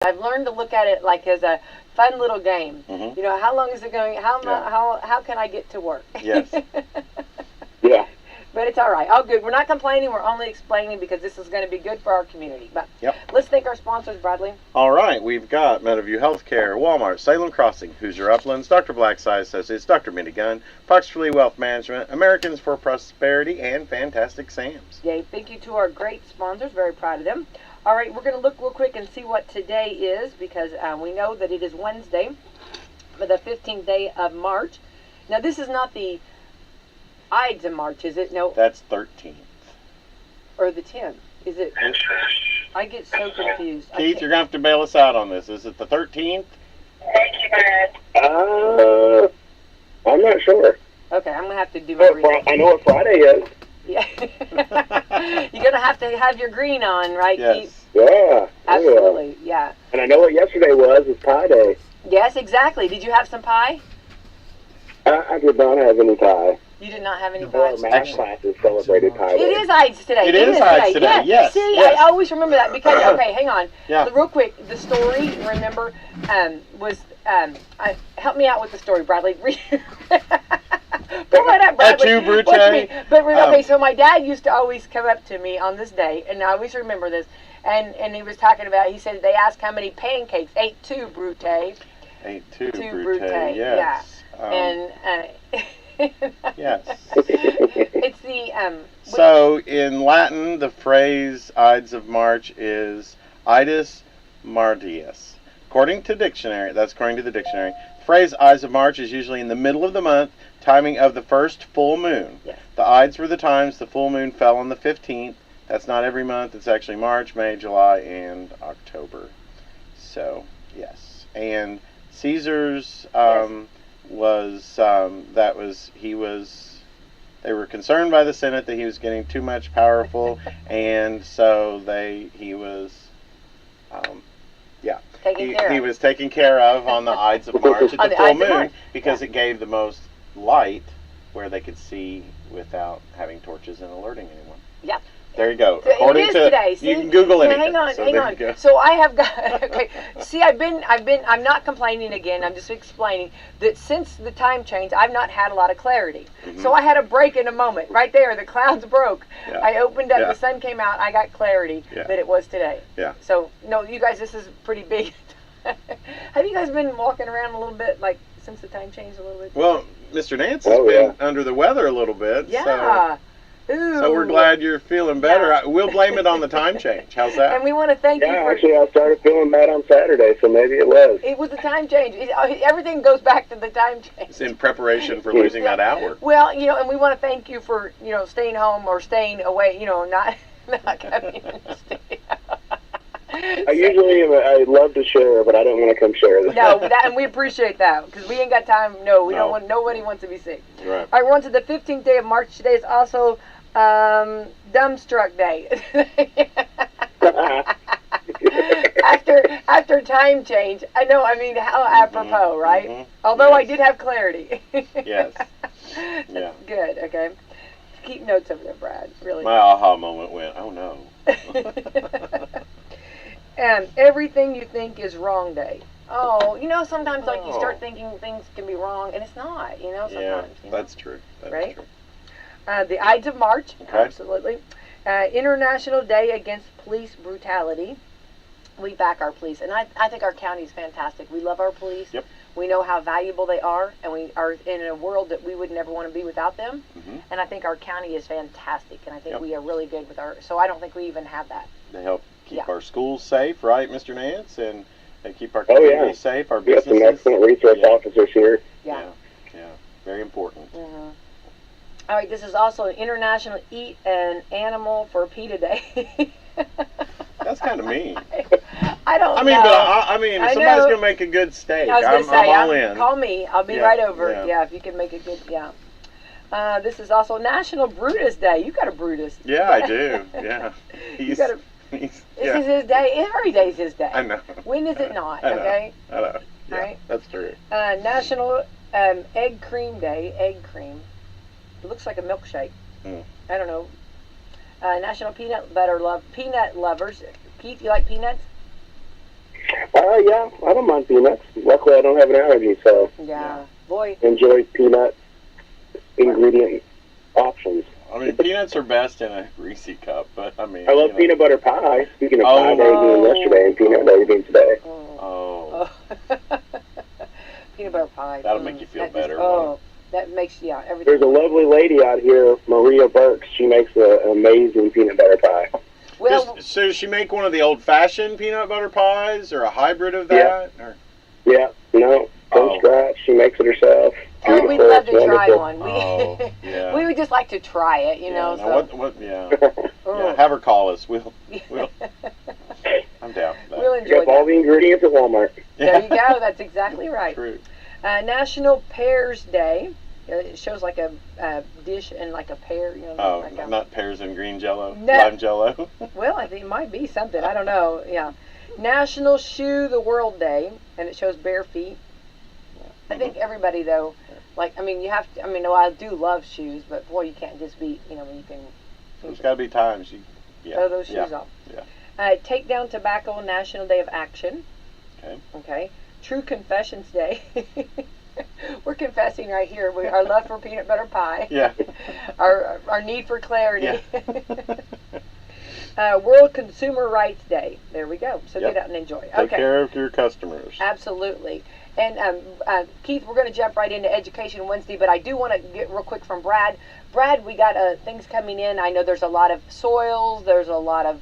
I've learned to look at it like as a fun little game. Mm-hmm. You know, how long is it going? How can I get to work? Yes. Yeah. But it's all right. All good. We're not complaining. We're only explaining because this is going to be good for our community. But let's thank our sponsors, Bradley. All right. We've got Meadowview Healthcare, Walmart, Salem Crossing, Hoosier Uplands, Dr. Blackside Associates, Dr. Minigun, Foxtree Wealth Management, Americans for Prosperity, and Fantastic Sam's. Yay. Thank you to our great sponsors. Very proud of them. All right. We're going to look real quick and see what today is because we know that it is Wednesday, the 15th day of March. Now, this is not the Ides of March, is it? No. That's 13th. Or the 10th. Is it? I get so confused. Keith, you're going to have to bail us out on this. Is it the 13th? I'm not sure. Okay, I'm going to have to do my research. I know what Friday is. Yeah. You're going to have your green on, right, Yes. Keith? Yeah. Absolutely, yeah. And I know what yesterday was Pie Day. Yes, exactly. Did you have some pie? I did not have any pie. You did not have any Our pie? math classes celebrated Pie Day. It is Ides today. It is Ides today, yes. See, yes. I always remember that because, okay, hang on. Yeah. Real quick, the story, remember, was, help me out with the story, Bradley. Pull that up, Bradley. At you, Brute. Watch me. But, okay, so my dad used to always come up to me on this day, and I always remember this, and he was talking about, he said, they asked how many pancakes. Ate two, Brute. Ate two, Brute, yes. yeah. Yes. It's the So in Latin, the phrase Ides of March is Ides Martius. According to the dictionary, the phrase Ides of March is usually in the middle of the month, timing of the first full moon. Yes. The Ides were the times the full moon fell on the 15th. That's not every month. It's actually March, May, July, and October. So, yes. And Caesar's they were concerned by the Senate that he was getting too much powerful, and so he was taken care of on the Ides of March at the full moon because it gave the most light where they could see without having torches and alerting anyone. Yeah. There you go. So According it is to today. See? You can Google anything. Hang on, so hang there on. you go. So I have got okay. See, I'm not complaining again. I'm just explaining that since the time change, I've not had a lot of clarity. Mm-hmm. So I had a break in a moment. Right there, the clouds broke. Yeah. I opened up, Yeah. the sun came out. I got clarity that it was today. Yeah. So no, you guys, this is pretty big. Have you guys been walking around a little bit, like since the time changed a little bit? Well, Mr. Nance has been under the weather a little bit. Yeah. So we're glad you're feeling better. Yeah. We'll blame it on the time change. How's that? And we want to thank you for... actually, I started feeling bad on Saturday, so maybe it was. It was the time change. Everything goes back to the time change. It's in preparation for losing that hour. Well, and we want to thank you for, staying home or staying away, not coming in to stay. I love to share, but I don't want to come share this. No, and we appreciate that because we ain't got time. No, we don't want. Nobody wants to be sick. Right. All right, we're on to the 15th day of March. Today is also Dumbstruck Day. after time change. I know. I mean, how apropos, right? Mm-hmm. Although I did have clarity. Yes. Yeah. Good. Okay. Keep notes over there, Brad. Really. My aha moment went, oh no. And everything you think is wrong day. Oh, sometimes like you start thinking things can be wrong, and it's not. Sometimes. Yeah, that's true. That's right? true. The Ides of March, Okay. absolutely. International Day Against Police Brutality. We back our police, and I think our county is fantastic. We love our police. Yep. We know how valuable they are, and we are in a world that we would never want to be without them. Mm-hmm. And I think our county is fantastic, and I think we are really good with our. So I don't think we even have that. They help keep our schools safe, right, Mr. Nance? And they keep our community safe, our We have businesses. some excellent resource officers here. Yeah. Yeah. Very important. Mm-hmm. All right, this is also an International Eat an Animal for PETA Day. That's kind of mean. I don't know. But if somebody's going to make a good steak, I was I'm going to say, all in. Call me. I'll be right over. Yeah. If you can make a good, this is also National Brutus Day. You got a Brutus. Yeah, I do. Yeah. This is his day. Every day's his day. I know. When is it not? I know. Okay. I know. Yeah, right. That's true. National Egg Cream Day. Egg cream. It looks like a milkshake. Mm. I don't know. National Peanut Lovers. Keith, you like peanuts? Yeah, I don't mind peanuts. Luckily, I don't have an allergy, so Yeah. Boy. enjoy peanut ingredient options. I mean, peanuts are best in a Reese cup, but I mean, I love peanut butter pie. Speaking of pie, they Oh. being yesterday and peanut butter being today. Oh, Peanut butter pie. that'll make you feel That better. just, that makes, yeah, everything. There's a lovely lady out here, Maria Burks. She makes an amazing peanut butter pie. Well, So does she make one of the old-fashioned peanut butter pies, or a hybrid of that? Or? Yeah, no, from scratch. She makes it herself. oh, we'd Beautiful, love to it's try wonderful. one. Yeah. We would just like to try it, you know. Now So. yeah, have her call us. We'll I'm down for that. We'll Pick enjoy up all that. the ingredients at Walmart. There you go. That's exactly right. True. National Pears Day. It shows like a dish and like a pear, you know. Oh, like not pears and green jello? No. Lime jello? Well, I think it might be something. I don't know. Yeah. National Shoe the World Day, and it shows bare feet. I think everybody, though, like, I mean, you have to, I mean, well, I do love shoes, but boy, you can't just be, you know, you can. There's got to be times you throw those shoes off. Yeah. Take Down Tobacco National Day of Action. Okay. True Confessions Day. We're confessing right here. Our love for peanut butter pie. Yeah. Our need for clarity. Yeah. World Consumer Rights Day. There we go. So Yep. get out and enjoy. Take care of your customers. Absolutely. And Keith, we're going to jump right into Education Wednesday, but I do want to get real quick from Brad. Brad, we got things coming in. I know there's a lot of soils. There's a lot of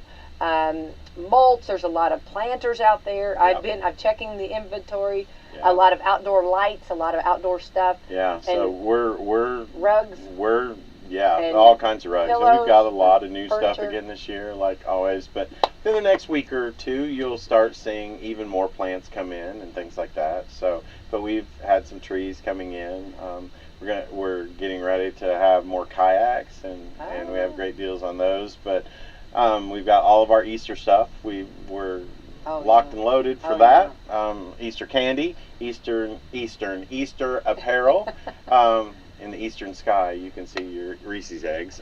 mulch. There's a lot of planters out there. Yeah. I'm checking the inventory. Yeah. A lot of outdoor lights. A lot of outdoor stuff. Yeah. So we're rugs. We're and all kinds of rugs. And pillows, we've got a lot of new furniture. stuff again this year, like always. But in the next week or two, you'll start seeing even more plants come in and things like that. So, but we've had some trees coming in. We're getting ready to have more kayaks, and we have great deals on those. But we've got all of our Easter stuff. We're locked and loaded for that. Yeah. Easter candy, Easter apparel. In the eastern sky, you can see your Reese's eggs.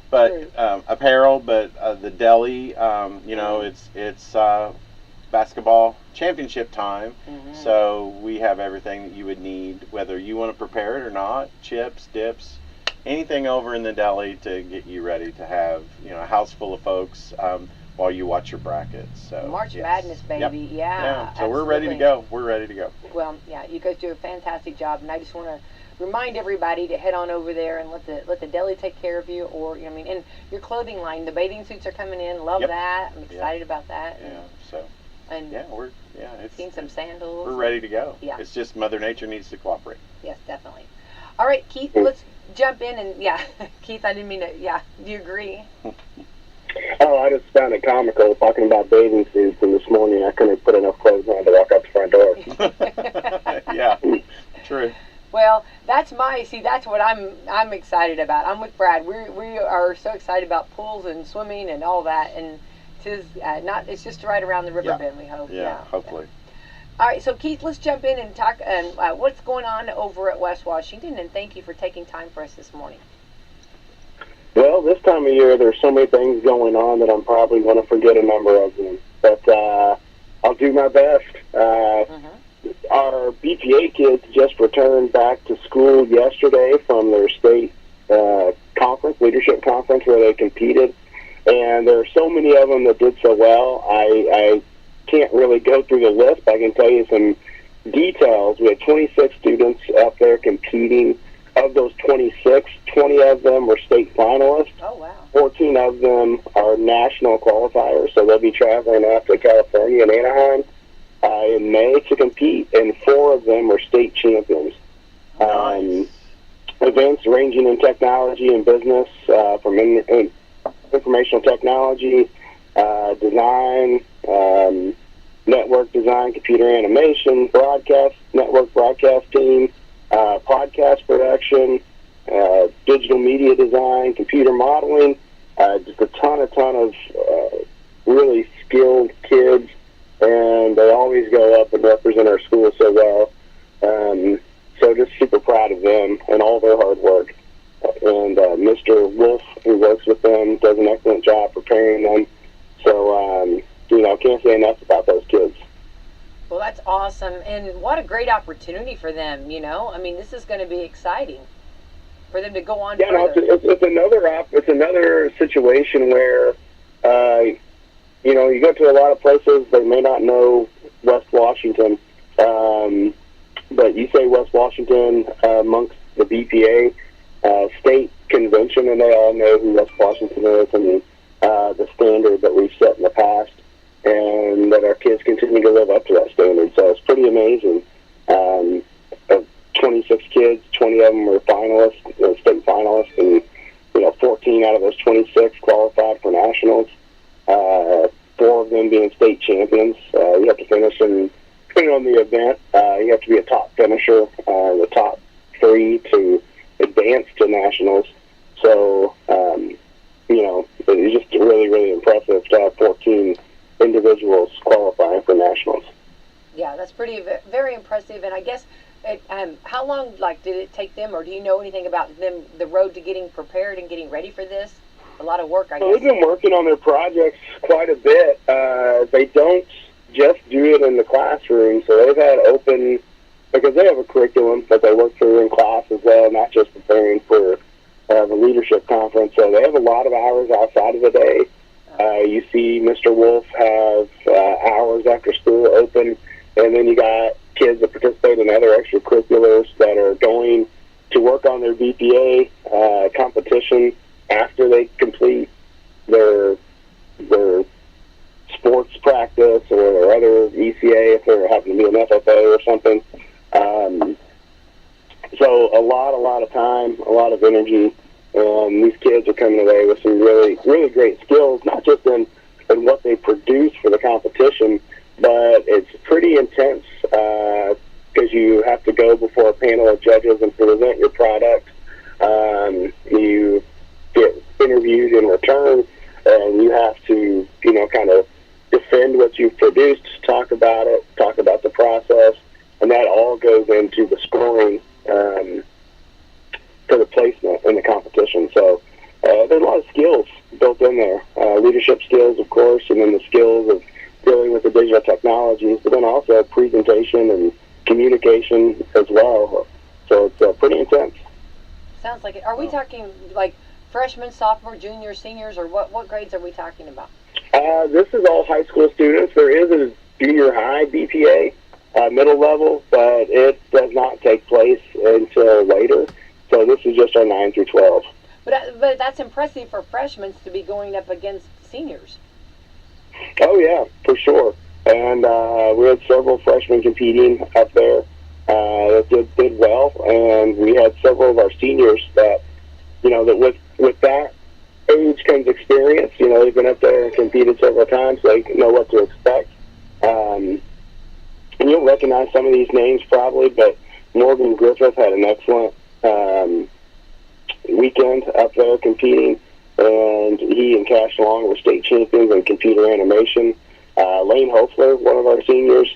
But apparel, but the deli, you know, it's basketball championship time. Mm-hmm. So we have everything that you would need, whether you want to prepare it or not. Chips, dips, anything over in the deli to get you ready to have, you know, a house full of folks while you watch your brackets. So March Madness, baby. Yep. Yeah. So we're ready to go. We're ready to go. Well, yeah, you guys do a fantastic job, and I just want to remind everybody to head on over there and let the deli take care of you, or, you know, I mean, and your clothing line, the bathing suits are coming in. Love that. I'm excited about that. Yeah. So. And it's seen some sandals. We're ready to go. Yeah. It's just Mother Nature needs to cooperate. Yes, definitely. All right, Keith, let's jump in and Keith, I didn't mean to. Yeah, do you agree? Oh, I just found it comical talking about bathing suits, and this morning I couldn't put enough clothes on to walk out the front door. Yeah, true. Well, that's what I'm excited about. I'm with Brad. We are so excited about pools and swimming and all that, and it's just right around the river bend, we hope. Yeah, hopefully. All right, so Keith, let's jump in and talk what's going on over at West Washington, and thank you for taking time for us this morning. Well, this time of year, there's so many things going on that I'm probably going to forget a number of them. But I'll do my best. Our BPA kids just returned back to school yesterday from their state conference, leadership conference, where they competed. And there are so many of them that did so well. I can't really go through the list. I can tell you some details. We had 26 students up there competing. Of those 26, 20 of them were state finalists. Oh, wow. 14 of them are national qualifiers, so they'll be traveling out to California and Anaheim in May to compete, and 4 of them are state champions. Nice. Events ranging in technology and business, from informational technology, design, network design, computer animation, network broadcast team, podcast production, digital media design, computer modeling, just a ton of really skilled kids, and they always go up and represent our school so well. So just super proud of them and all their hard work. And Mr. Wolf, who works with them, does an excellent job preparing them. So, can't say enough about those kids. Well, awesome, and what a great opportunity for them, you know? I mean, this is going to be exciting for them to go on Yeah, no, further. it's another situation where, you know, you go to a lot of places, they may not know West Washington, but you say West Washington amongst the BPA state convention, and they all know who West Washington is and the standard that we've set in the past, and that our kids continue to live up to that standard. So it's pretty amazing. Of 26 kids, 20 of them were finalists, state finalists, and 14 out of those 26 qualified for nationals. 4 of them being state champions. You have to finish, and depending on the event, you have to be a top finisher, the top 3 to advance to nationals. So, it's just really, really impressive to have 14 individuals qualifying for nationals. Yeah, that's very impressive. And I guess, how long did it take them, or do you know anything about them, the road to getting prepared and getting ready for this? A lot of work, I guess. They've been working on their projects quite a bit. They don't just do it in the classroom, so they've had open, because they have a curriculum that they work through in class as well, not just preparing for the leadership conference. So they have a lot of hours outside of the day. You see Mr. Wolf have hours after school open, and then you got kids that participate in other extracurriculars that are going to work on their BPA competition after they complete their sports practice or their other ECA, if they're having to be an FFA or something. So a lot of time, a lot of energy, and these kids are coming away with some really, really great skills, not just in what they produce for the competition, but it's pretty intense because you have to go before a panel of judges and present your product. You get interviewed in return, and you have to, kind of defend what you've produced, talk about it, talk about the process, and that all goes into the scoring for the placement in the competition. So there's a lot of skills built in there, leadership skills, of course, and then the skills of dealing with the digital technologies, but then also presentation and communication as well. So it's pretty intense. Sounds like it. Are we talking freshmen, sophomore, junior, seniors, or what grades are we talking about? This is all high school students. There is a junior high BPA, middle level, but it does not take place until later. So this is just our 9 through 12. But that's impressive for freshmen to be going up against seniors. Oh, yeah, for sure. And we had several freshmen competing up there that did well. And we had several of our seniors that, that with that age comes experience. They've been up there and competed several times. They know what to expect. And you'll recognize some of these names probably, but Morgan Griffith had an excellent weekend up there competing, and he and Cash Long were state champions in computer animation. Lane Hofler, one of our seniors,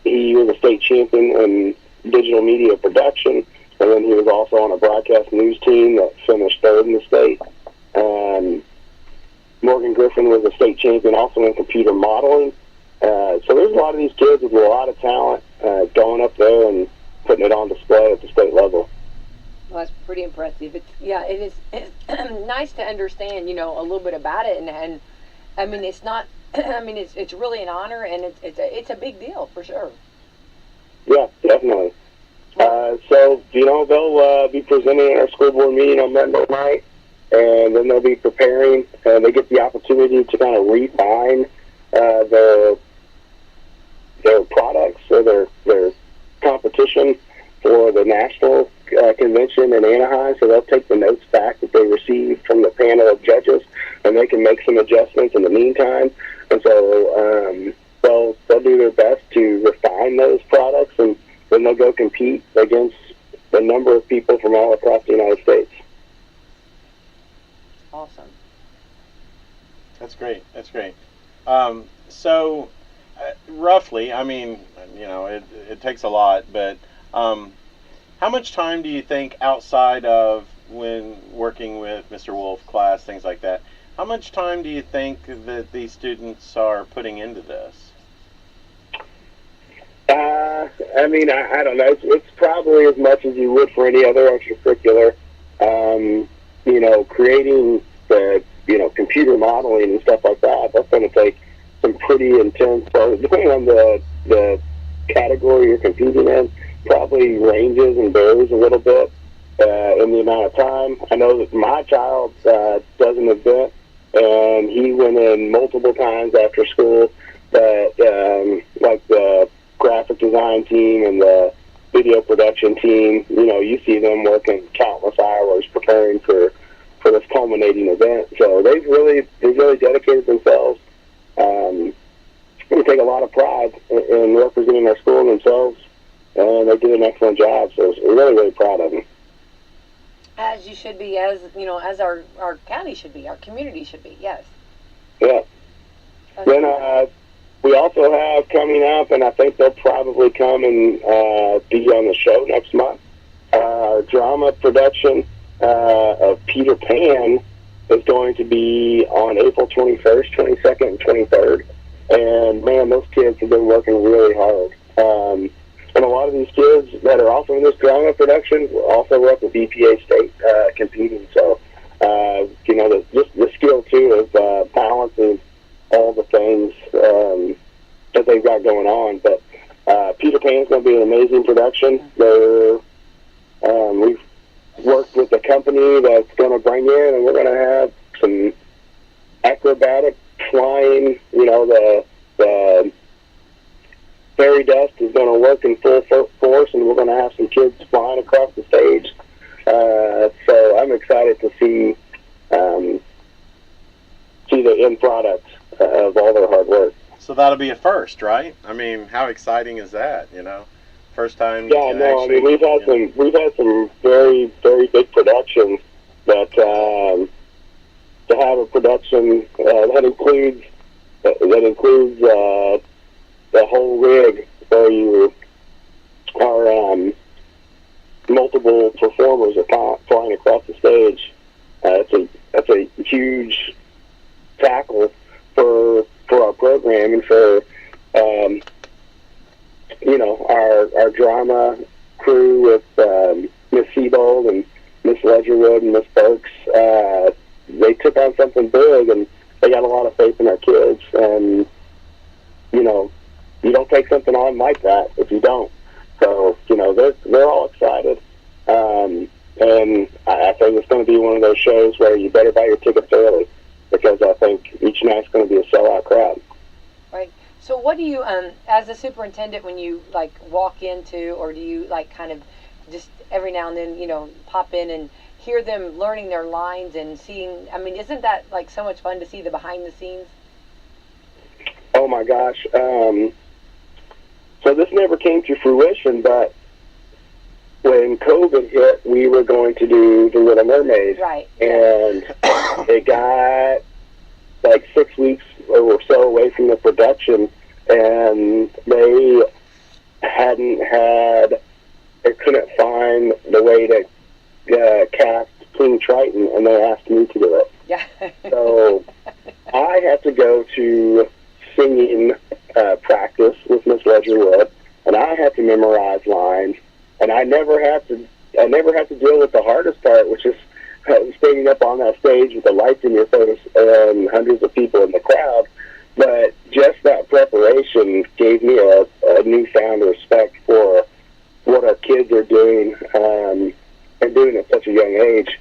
he was a state champion in digital media production, and then he was also on a broadcast news team that finished 3rd in the state. Morgan Griffin was a state champion also in computer modeling. So there's a lot of these kids with a lot of talent going up there and putting it on display at the state level. Well, that's pretty impressive. It's nice to understand, a little bit about it, and I mean, it's not. I mean, it's really an honor, and it's a big deal for sure. Yeah, definitely. So they'll be presenting at our school board meeting on Monday night, and then they'll be preparing, and they get the opportunity to kind of refine their products or their competition for the national convention in Anaheim. So they'll take the notes back that they received from the panel of judges, and they can make some adjustments in the meantime. And so they'll do their best to refine those products, and then they'll go compete against a number of people from all across the United States. Awesome. That's great. That's great. So, roughly, I mean, it takes a lot, but how much time do you think outside of when working with Mr. Wolf class, things like that, how much time do you think that these students are putting into this? I mean, I don't know. It's probably as much as you would for any other extracurricular. Creating the, computer modeling and stuff like that, that's going to take some pretty intense, so depending on the category you're competing in, probably ranges and varies a little bit in the amount of time. I know that my child does an event, and he went in multiple times after school, but like the graphic design team and the video production team, you see them working countless hours preparing for this culminating event. So they've really dedicated themselves. We take a lot of pride in representing our school and themselves, and they did an excellent job. So we're really, really proud of them. As you should be, as our county should be, our community should be. Yes. Yeah. Then we also have coming up, and I think they'll probably come and be on the show next month. Our drama production of Peter Pan is going to be on April 21st, 22nd, and 23rd. And, man, those kids have been working really hard. And a lot of these kids that are also in this drama production also were up at BPA State competing. So, just the skill, too, of balancing all the things that they've got going on. But Peter Pan's going to be an amazing production. We've worked with a company that's going to bring in, and we're going to have some acrobatic flying. The fairy dust is going to work in full force, and we're going to have some kids flying across the stage. So I'm excited to see the end product of all their hard work. So that'll be a first, right? I mean, how exciting is that? First time. Yeah, no. Actually, I mean, we've had some very, very big productions that to have a production that includes the whole rig where you are multiple performers are flying across the stage. That's a huge tackle for our program and for our drama crew with Miss Seabold and Miss Ledgerwood and Miss Burks. They took on something big, and they got a lot of faith in our kids. And you don't take something on like that if you don't. So they're all excited. And I think it's going to be one of those shows where you better buy your tickets early, because I think each night's going to be a sellout crowd. Right. So what do you, as a superintendent, when you walk into, or do you kind of just every now and then, pop in and hear them learning their lines and seeing, I mean, isn't that so much fun to see the behind the scenes? Oh my gosh. So this never came to fruition, but when COVID hit, we were going to do The Little Mermaid. Right. And it got 6 weeks or so away from the production, and they couldn't find the way to cast King Triton, and they asked me to do it. Yeah. So I had to go to singing practice with Miss Ledgerwood, and I had to memorize lines, and I never had to deal with the hardest part, which is standing up on that stage with the lights in your face and hundreds of people in the crowd. But just that preparation gave me a newfound respect for what our kids are doing, and doing at such a young age.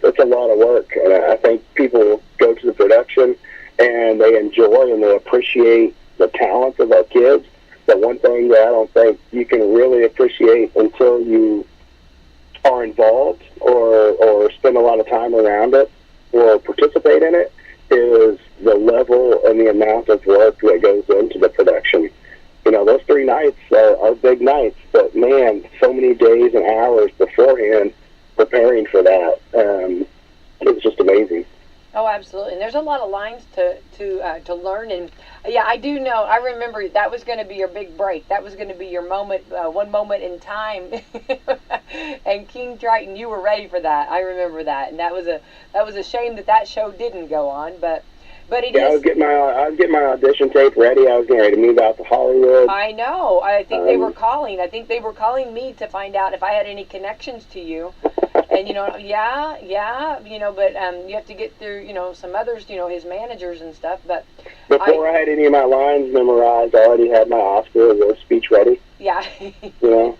It's a lot of work, and I think people go to the production and they enjoy and they appreciate the talent of our kids. But one thing that I don't think you can really appreciate until you are involved or spend a lot of time around it or participate in it is the level and the amount of work that goes into the production. Those 3 nights are big nights, but man, so many days and hours beforehand preparing for that. It's just amazing. Oh, absolutely. And there's a lot of lines to learn. And yeah, I do know. I remember that was going to be your big break. That was going to be your moment, one moment in time. And King Triton, you were ready for that. I remember that, and that was a shame that show didn't go on. But But it Yeah, is. I was getting my audition tape ready. I was getting ready to move out to Hollywood. I know. I think they were calling. I think they were calling me to find out if I had any connections to you. And yeah, but you have to get through, some others, his managers and stuff. But before I had any of my lines memorized, I already had my Oscar speech ready. Yeah. So.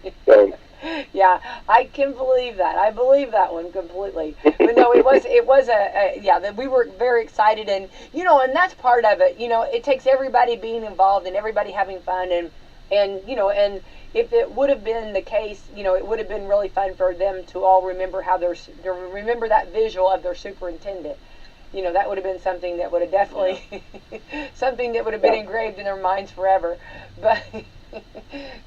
Yeah, I can believe that. I believe that one completely. But no, it was that we were very excited, and and that's part of it. It takes everybody being involved and everybody having fun, and if it would have been the case, it would have been really fun for them to all remember remember that visual of their superintendent. That would have been something that would have definitely something that would have been engraved in their minds forever. But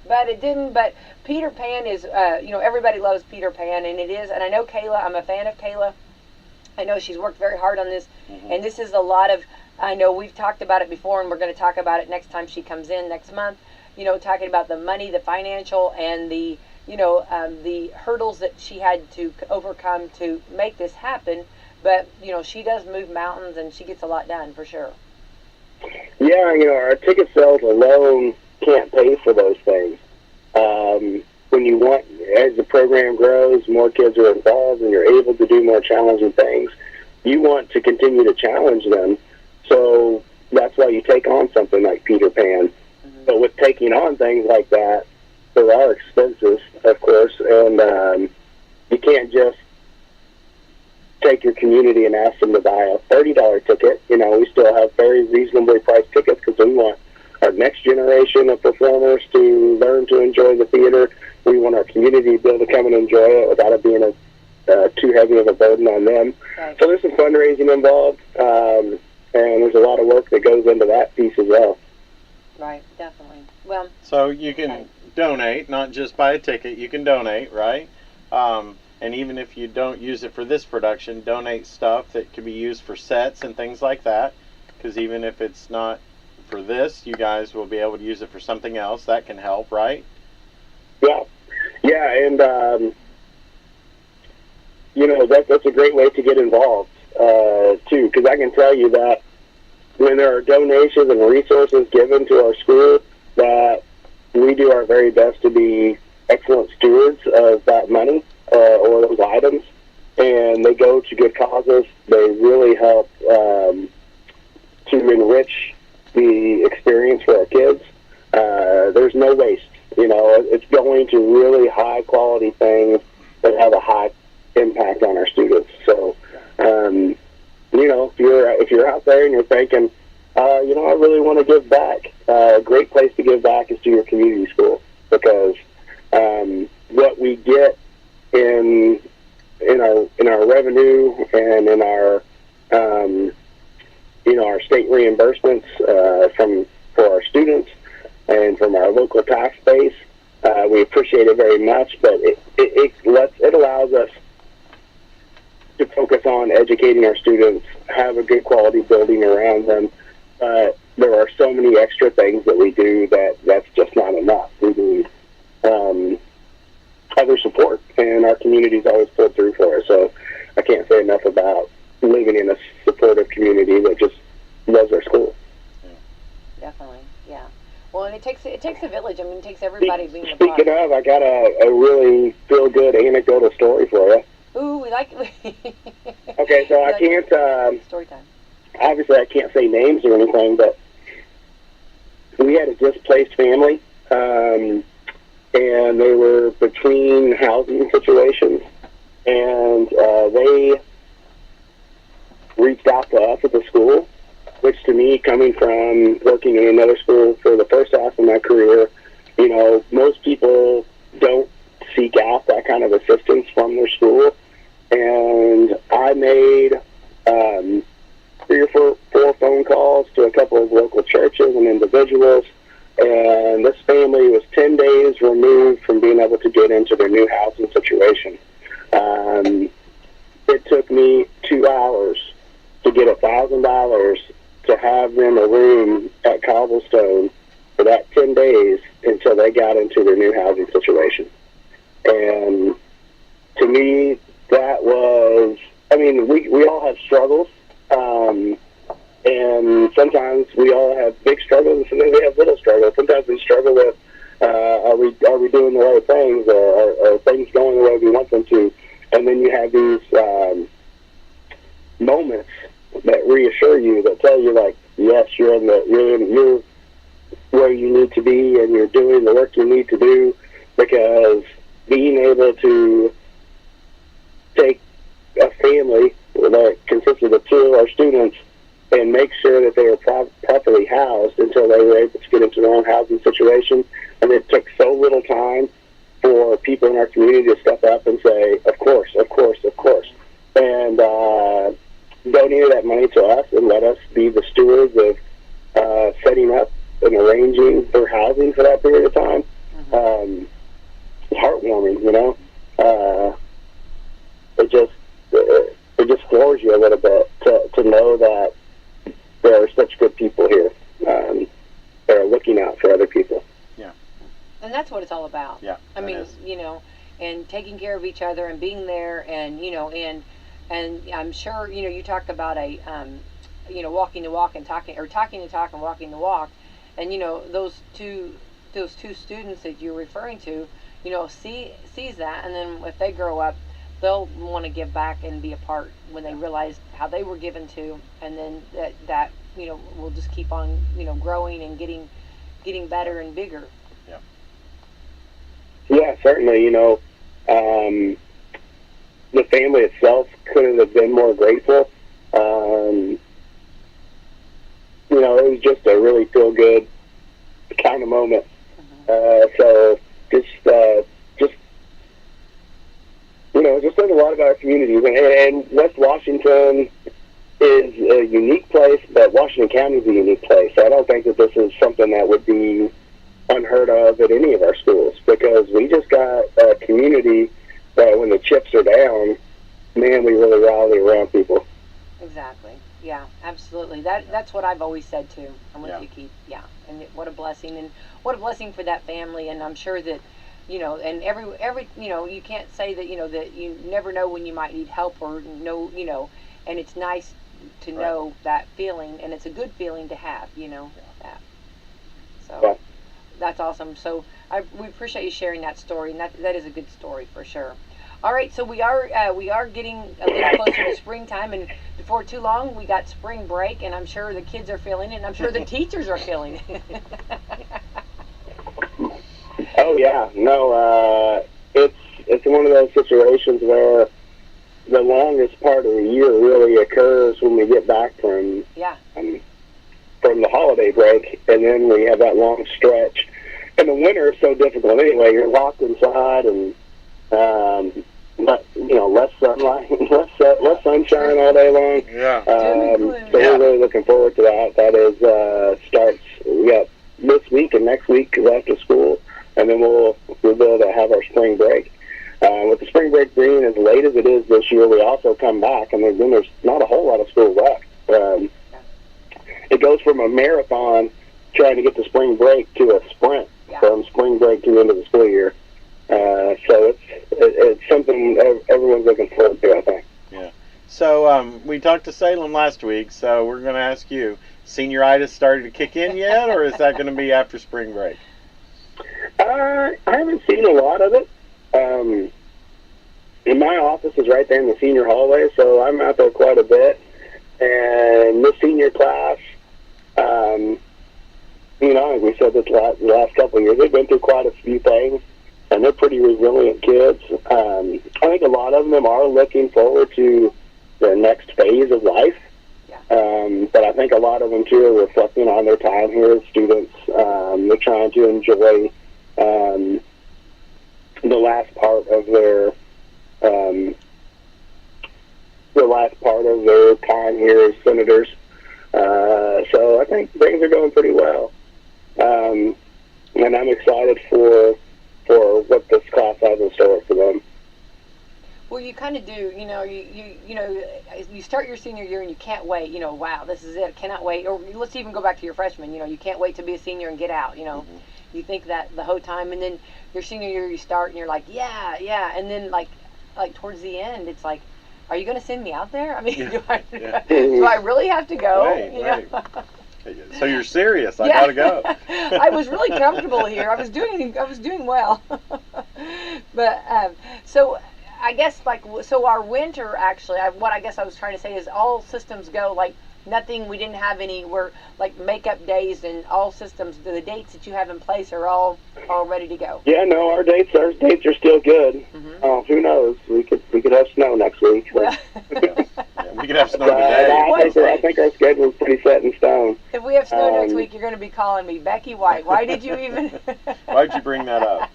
but it didn't. But Peter Pan is, everybody loves Peter Pan, and it is. And I know Kayla. I'm a fan of Kayla. I know she's worked very hard on this, and this is a lot of. I know we've talked about it before, and we're going to talk about it next time she comes in next month. Talking about the money, the financial, and the the hurdles that she had to overcome to make this happen. But she does move mountains, and she gets a lot done for sure. Yeah, our ticket sales alone can't pay for those things. When you want, as the program grows, more kids are involved and you're able to do more challenging things, you want to continue to challenge them. So that's why you take on something like Peter Pan. But with taking on things like that, there are expenses, of course, and you can't just take your community and ask them to buy a $30 ticket. We still have very reasonably priced tickets because we want our next generation of performers to learn to enjoy the theater. We want our community to be able to come and enjoy it without it being too heavy of a burden on them. Right. So there's some fundraising involved, and there's a lot of work that goes into that piece as well. Right, definitely. Well, so you can donate, not just buy a ticket. You can donate, right? And even if you don't use it for this production, donate stuff that can be used for sets and things like that. Because even if it's not for this, you guys will be able to use it for something else. That can help, right? Yeah, and that's a great way to get involved too. Because I can tell you that when there are donations and resources given to our school, that we do our very best to be excellent stewards of that money or those items, and they go to good causes. They really help to enrich the experience for our kids. There's no waste. It's going to really high quality things that have a high impact on our students. So, if you're out there and you're thinking, I really want to give back, a great place to give back is to your community school, because what we get in our revenue and in our our state reimbursements for our students and from our local tax base, we appreciate it very much. But it allows us to focus on educating our students, have a good quality building around them. There are so many extra things that we do that's just not enough. We need other support, and our community's always pulled through for us. So I can't say enough about living in a supportive community that just loves our school. Definitely, yeah. Well, and it takes a village. I mean, it takes everybody being a part. Speaking of, I got a really feel-good anecdotal story for you. Ooh, we like Okay, so I can't... story time. Obviously, I can't say names or anything, but we had a displaced family, and they were between housing situations, and they reached out to us at the school, which to me, coming from working in another school for the first half of my career, most people don't seek out that kind of assistance from their school, and I made 3 or 4 phone calls to a couple of local churches and individuals, and this family was 10 days removed from being able to get into their new housing situation. It took me 2 hours to get $1,000 to have them a room at Cobblestone for that 10 days until they got into their new housing situation. And to me, that was, we all have struggles, And sometimes we all have big struggles, and sometimes we have little struggles. Sometimes we struggle with, are we doing the right things, or are things going the way we want them to? And then you have these moments that reassure you, that tell you, like, yes, you're where you need to be, and you're doing the work you need to do, because being able to take a family that consists of the two of our students and make sure that they were properly housed until they were able to get into their own housing situation. And it took so little time for people in our community to step up and say, of course, of course, of course, and donated that money to us and let us be the stewards of setting up and arranging for housing for that period of time. It's heartwarming, you know. It just floors you a little bit to know that there are such good people here that are looking out for other people. Yeah. And that's what it's all about. Yeah. I mean, you know, and taking care of each other and being there, and, you know, and I'm sure, you know, you talked about you know, walking the walk and talking, or talking the talk and walking the walk. And, you know, those two students that you're referring to, you know, sees that, and then if they grow up, they'll want to give back and be a part when they realize how they were given to, and then that you know, will just keep on, you know, growing and getting better and bigger. Yeah. Yeah, certainly. You know, the family itself couldn't have been more grateful. You know, it was just a really feel good kind of moment. So just you know, just learned a lot about our communities. And West Washington is a unique place, but Washington County is a unique place. So I don't think that this is something that would be unheard of at any of our schools, because we just got a community that when the chips are down, man, we really rally around people. Exactly. Yeah, absolutely. That's what I've always said too. I'm with you, Keith. Yeah, and what a blessing for that family. And I'm sure that, you know, and every you know, you can't say that, you know, that you never know when you might need help, or know, you know, and it's nice to know that feeling, and it's a good feeling to have, you know, that. So that's awesome. So we appreciate you sharing that story, and that is a good story for sure. All right, so we are getting a little closer to springtime, and before too long we got spring break, and I'm sure the kids are feeling it, and I'm sure the teachers are feeling it. Oh yeah, no, it's one of those situations where the longest part of the year really occurs when we get back from the holiday break, and then we have that long stretch. And the winter is so difficult anyway. You're locked inside, and you know, less sunlight, less sunshine all day long. Yeah. So we're really looking forward to that. That is starts. We got this week and next week after school, and then we'll be able to have our spring break. With the spring break being as late as it is this year, we also come back, and then there's not a whole lot of school left. It goes from a marathon trying to get to spring break to a sprint from spring break to the end of the school year. So it's something everyone's looking forward to, I think. Yeah. So we talked to Salem last week, so we're going to ask you, senioritis started to kick in yet, or is that going to be after spring break? I haven't seen a lot of it. And my office is right there in the senior hallway, so I'm out there quite a bit. And this senior class, you know, like we said this the last couple of years, they've been through quite a few things, and they're pretty resilient kids. I think a lot of them are looking forward to their next phase of life. But I think a lot of them, too, are reflecting on their time here as students. They're trying to enjoy the last part of their time here as senators. So I think things are going pretty well. And I'm excited for what this class has in store for them. Well, you kind of do, you know, you start your senior year and you can't wait, you know, wow, this is it, I cannot wait. Or let's even go back to your freshman, you know, you can't wait to be a senior and get out, you know. You think that the whole time, and then your senior year you start and you're like, yeah, and then like towards the end it's like, are you going to send me out there? I mean, Yeah. do I really have to go? Right, You know? right. So you're serious? I Yeah. gotta go. I was really comfortable here. I was doing well. But so I guess so our winter actually. What I guess I was trying to say is all systems go. Like nothing. We didn't have any. We're like makeup days and all systems. The dates that you have in place are all ready to go. Yeah, no, our dates are still good. Mm-hmm. Who knows? We could have snow next week. Well, Yeah, we could have snow today. I think our schedule's pretty set in stone. if we have snow next week, you're going to be calling me Becky White. Why did you even? Why'd you bring that up?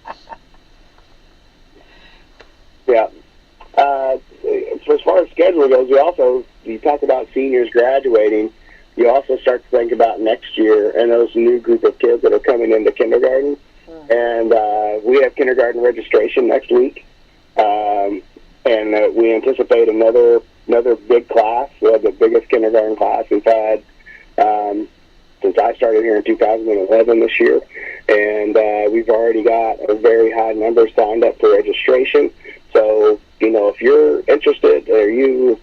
Yeah. As far as schedule goes, you talk about seniors graduating. You also start to think about next year and those new group of kids that are coming into kindergarten. And we have kindergarten registration next week. And we anticipate another big class. We have the biggest kindergarten class we've had since I started here in 2011 this year. And we've already got a very high number signed up for registration. So, if you're interested or you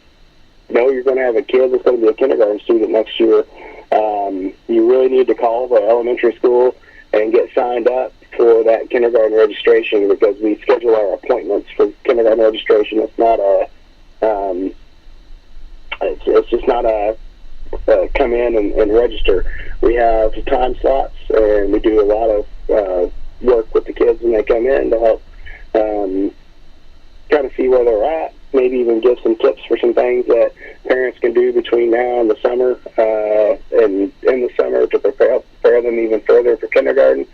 know you're going to have a kid that's going to be a kindergarten student next year, you really need to call the elementary school and get signed up for that kindergarten registration, because we schedule our appointments for kindergarten registration. It's not it's just not a come in and register. We have time slots, and we do a lot of work with the kids when they come in to help kind of see where they're at, maybe even give some tips for some things that parents can do between now and the summer, and in the summer to prepare them even further for kindergarten.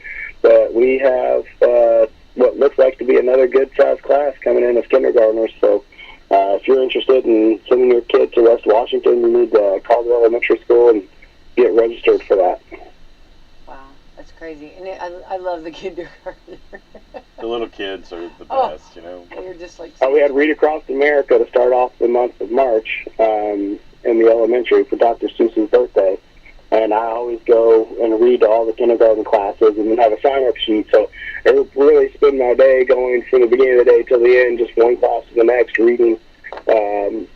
But we have what looks like to be another good-sized class coming in as kindergartners. So if you're interested in sending your kid to West Washington, you need to call the elementary school and get registered for that. Wow, that's crazy. And I love the kindergarten. The little kids are the best, You're just like... We had Read Across America to start off the month of March in the elementary for Dr. Seuss's birthday. And I always go and read all the kindergarten classes and then have a sign-up sheet. So I really spend my day going from the beginning of the day till the end, just one class to the next, reading. And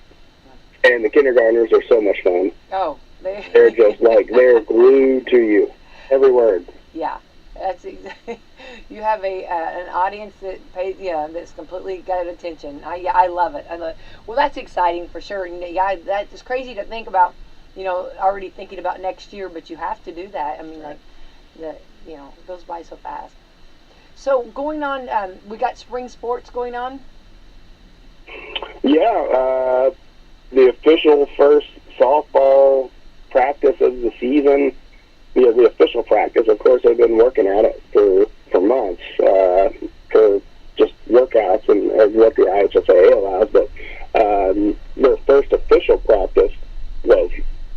the kindergartners are so much fun. Oh, they're just they're glued to you, every word. Yeah, that's exactly. You have an audience that pays, that's completely got attention. I love it. Well, that's exciting for sure. And that's crazy to think about. Already thinking about next year, but you have to do that. I mean, it goes by so fast. So going on, we got spring sports going on. Yeah, the official first softball practice of the season. The official practice. Of course, they've been working at it for months for just workouts and what the IHSAA allows. But their first official practice was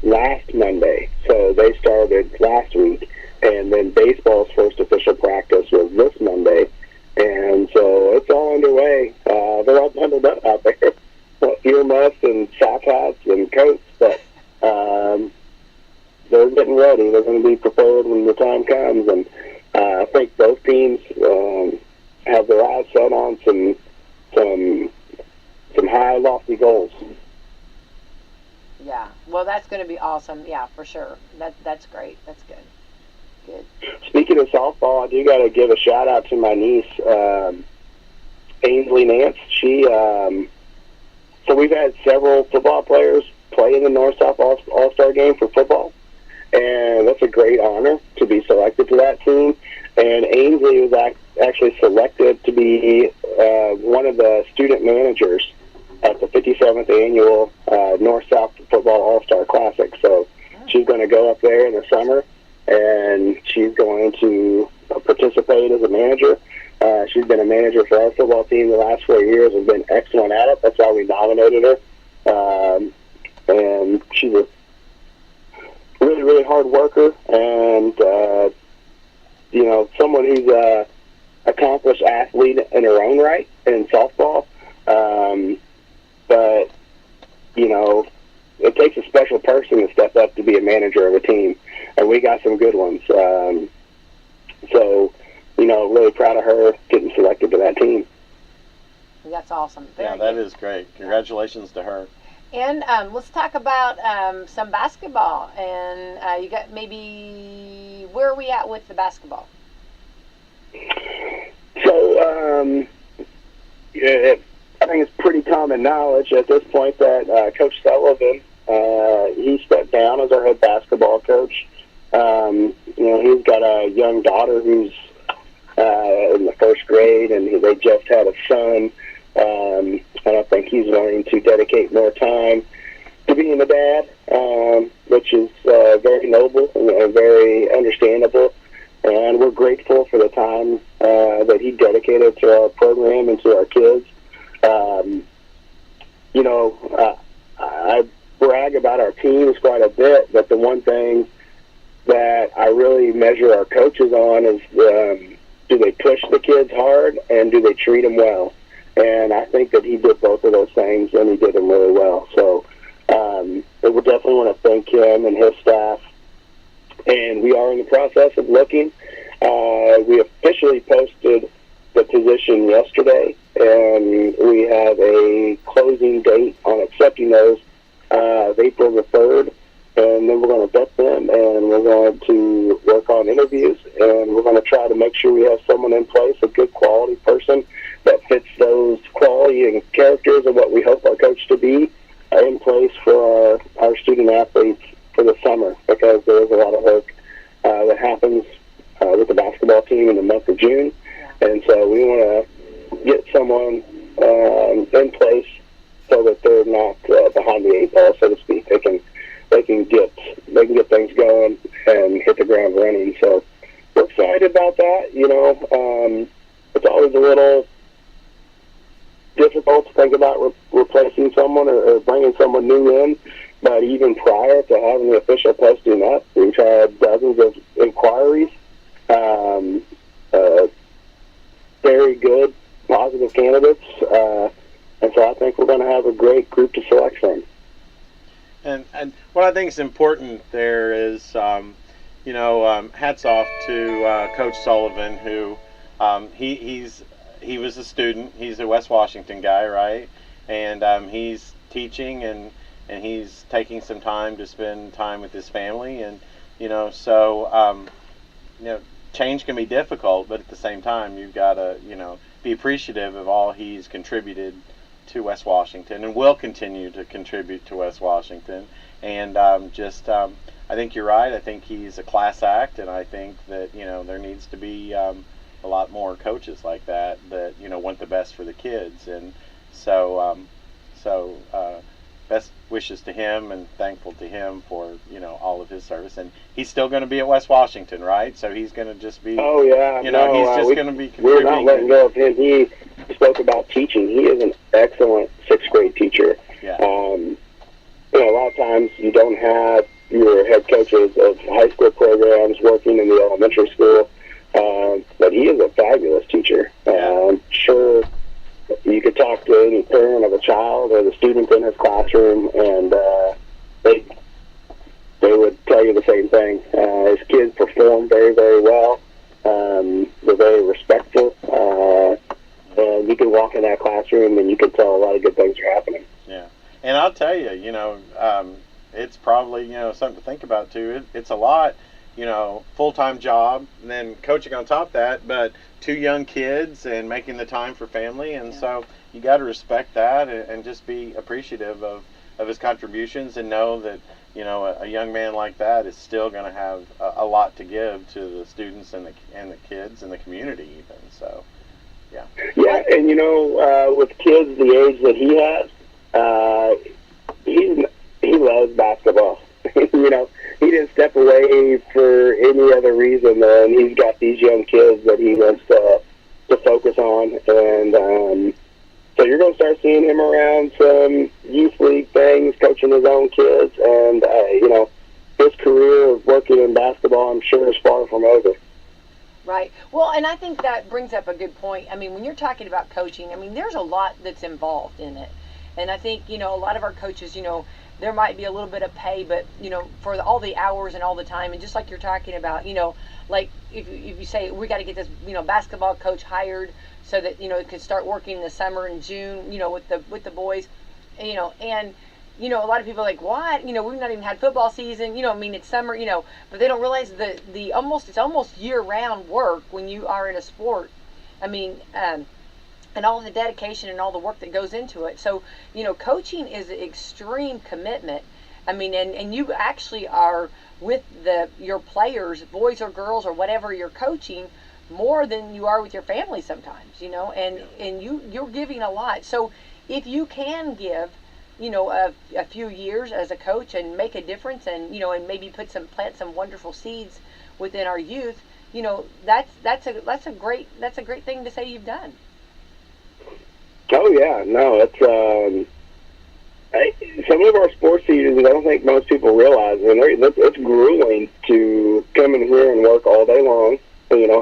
last Monday, so they started last week, and then baseball's first official practice was this Monday, and so it's all underway. They're all bundled up out there, earmuffs and sock hats and coats, but they're getting ready. They're going to be prepared when the time comes, and I think both teams have their eyes set on some high, lofty goals. Yeah, well, that's going to be awesome. Yeah, for sure. That's great. That's good. Good. Speaking of softball, I do got to give a shout out to my niece, Ainsley Nance. She, so we've had several football players play in the North-South All-Star game for football, and that's a great honor to be selected to that team. And Ainsley was actually selected to be one of the student managers at the 57th annual North-South Football All-Star Classic. So she's going to go up there in the summer, and she's going to participate as a manager. She's been a manager for our football team the last 4 years and been excellent at it. That's why we nominated her. And she's a really, really hard worker, and someone who's a accomplished athlete in her own right in softball. But, it takes a special person to step up to be a manager of a team, and we got some good ones. So, really proud of her getting selected to that team. That's awesome. Very Yeah, that good. is great. Congratulations to her. And let's talk about some basketball. And you got maybe, where are we at with the basketball? So, yeah, I think it's pretty common knowledge at this point that Coach Sullivan, he stepped down as our head basketball coach. He's got a young daughter who's in the first grade, and they just had a son. And I think he's learning to dedicate more time to being a dad, which is very noble and very understandable. And we're grateful for the time that he dedicated to our program and to our kids. I brag about our teams quite a bit, but the one thing that I really measure our coaches on is do they push the kids hard and do they treat them well? And I think that he did both of those things, and he did them really well. So we definitely want to thank him and his staff. And we are in the process of looking. We officially posted the position yesterday, and we have a closing date on accepting those of April the 3rd. And then we're going to vet them, and we're going to work on interviews, and we're going to try to make sure we have someone in place, a good quality person that fits those quality and characters of what we hope our coach to be, in place for our student athletes for the summer, because there is a lot of work that happens with the basketball team in the month of June. And so we want to get someone in place so that they're not behind the eight ball, so to speak. They can get things going and hit the ground running. So we're excited about that. It's always a little difficult to think about replacing someone or bringing someone new in. But even prior to having the official posting up, we've had dozens of inquiries. Very good, positive candidates. And so I think we're going to have a great group to select from. And what I think is important there is, hats off to Coach Sullivan, who he was a student. He's a West Washington guy, right? And he's teaching and he's taking some time to spend time with his family, and change can be difficult, but at the same time you've got to be appreciative of all he's contributed to West Washington and will continue to contribute to West Washington. And I think you're right. I think he's a class act, and I think that there needs to be a lot more coaches like that want the best for the kids. And so best wishes to him, and thankful to him for all of his service. And he's still going to be at West Washington, right? So he's going to just be he's just going to be contributing. We're not letting go of him. He spoke about teaching. He is an excellent sixth grade teacher. Yeah. A lot of times you don't have your head coaches of high school programs working in the elementary school, but he is a fabulous teacher. I'm sure you could talk to any parent of a child or the student in his classroom, and they would tell you the same thing. His kids perform very, very well. They're very respectful, and you can walk in that classroom and you can tell a lot of good things are happening. Yeah, and I'll tell you, it's probably something to think about too. It's a lot, full-time job, and then coaching on top of that, but 2 young kids and making the time for family, and so you got to respect that and just be appreciative of his contributions, and know that a young man like that is still going to have a lot to give to the students and the kids and the community even. So yeah, and with kids the age that he has, he loves basketball. He didn't step away for any other reason than he's got these young kids that he wants to focus on. And so you're going to start seeing him around some youth league things, coaching his own kids. And, his career of working in basketball, I'm sure, is far from over. Right. Well, and I think that brings up a good point. I mean, when you're talking about coaching, there's a lot that's involved in it. And I think, a lot of our coaches, there might be a little bit of pay, but, for all the hours and all the time, and just like you're talking about, like if you say we got to get this, basketball coach hired so that it could start working in the summer in June, with the boys, and a lot of people are like, what? We've not even had football season. It's summer. But they don't realize it's almost year-round work when you are in a sport. And all the dedication and all the work that goes into it. So, coaching is an extreme commitment. And you actually are with your players, boys or girls or whatever you're coaching, more than you are with your family sometimes, and you're giving a lot. So if you can give, a few years as a coach and make a difference and, and maybe plant some wonderful seeds within our youth, that's a great thing to say you've done. Oh yeah, no, it's some of our sports seasons, I don't think most people realize, it's grueling to come in here and work all day long,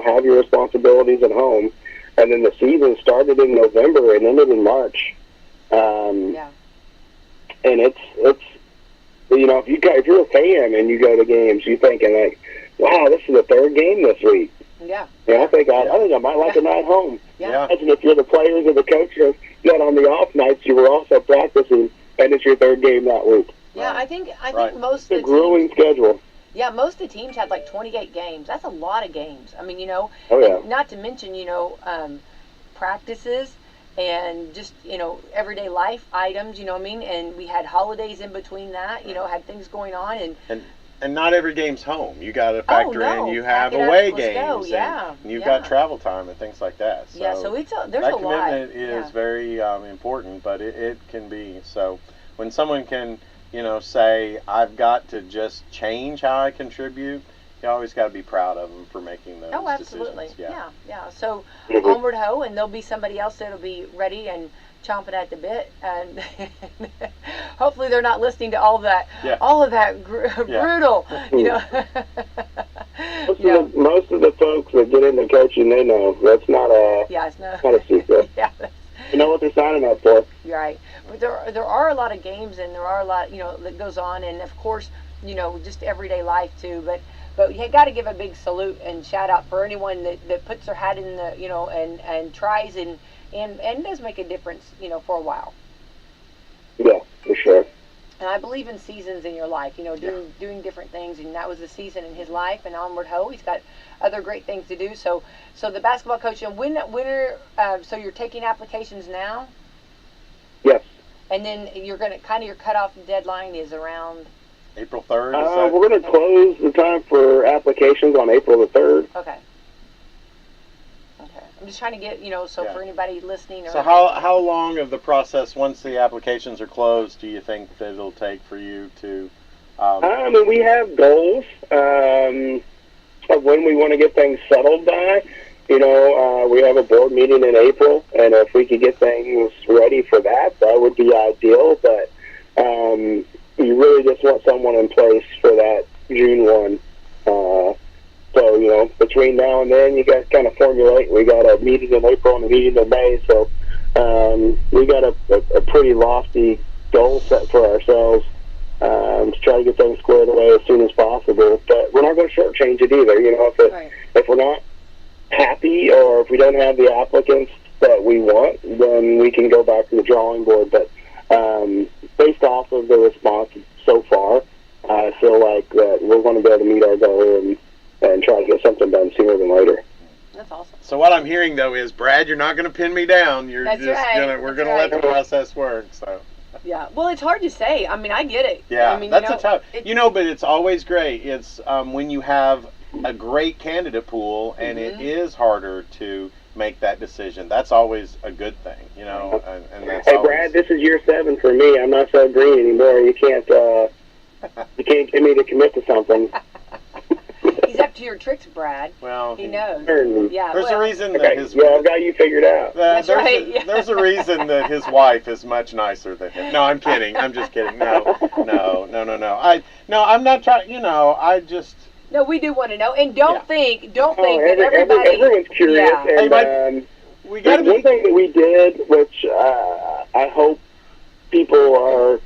have your responsibilities at home, and then the season started in November and ended in March. Yeah. And it's if you're a fan and you go to games, you're thinking like, wow, this is the third game this week. Yeah. I think I might like a night home. Yeah. Imagine if you're the players or the coaches that on the off nights you were also practicing, and it's your third game that week. Yeah, I think most of the the grueling schedule. Yeah, most of the teams had like 28 games. That's a lot of games. Oh yeah. Not to mention, practices and just, everyday life items, and we had holidays in between that, had things going on and not every game's home. You got to factor in. You have away games, and you've got travel time and things like that. So so there's a lot. That commitment is very important, but it can be. So when someone can, say, I've got to just change how I contribute, you always got to be proud of them for making those decisions. Oh, absolutely. Yeah. So onward ho, and there'll be somebody else that'll be ready and chomping at the bit, and hopefully they're not listening to all of that brutal, Most of the folks that get into coaching, they know that's not a secret. Yeah, they know what they're signing up for. You're right, but there are a lot of games, and there are a lot that goes on, and of course just everyday life too, but you got to give a big salute and shout out for anyone that puts their hat in the and tries and does make a difference, for a while. Yeah, for sure. And I believe in seasons in your life, doing different things, and that was a season in his life, and onward ho, he's got other great things to do. So the basketball coach, and so you're taking applications now? Yes. And then you're going to, your cutoff deadline is around? April 3rd? We're going to close the time for applications on April the 3rd. Okay. I'm just trying to get, for anybody listening. So how long of the process, once the applications are closed, do you think that it'll take for you to... we have goals of when we want to get things settled by. We have a board meeting in April, and if we could get things ready for that would be ideal. But you really just want someone in place for that June 1. So, between now and then, you guys kind of formulate. We got a meeting in April and a meeting in May, so we got a pretty lofty goal set for ourselves to try to get things squared away as soon as possible. But we're not going to shortchange it either. If we're not happy or if we don't have the applicants that we want, then we can go back to the drawing board. But based off of the response so far, I feel like that we're going to be able to meet our goal and try to get something done sooner than later. That's awesome. So what I'm hearing, though, is, Brad, you're not going to pin me down. We're going to let the process work. So. Yeah. Well, it's hard to say. I get it. Yeah, that's a tough. But it's always great. It's when you have a great candidate pool, and it is harder to make that decision. That's always a good thing, And that's hey, Brad, this is year 7 for me. I'm not so green anymore. You can't get me to commit to something. He's up to your tricks, Brad. Well, he knows. Yeah. There's a reason that I've got you figured out. That's right. There's a reason that his wife is much nicer than him. No, I'm kidding. I'm just kidding. No. I'm not trying. I just. No, we do want to know, and don't think that everybody. Everyone's curious. Yeah. And, we got one thing that we did, which I hope people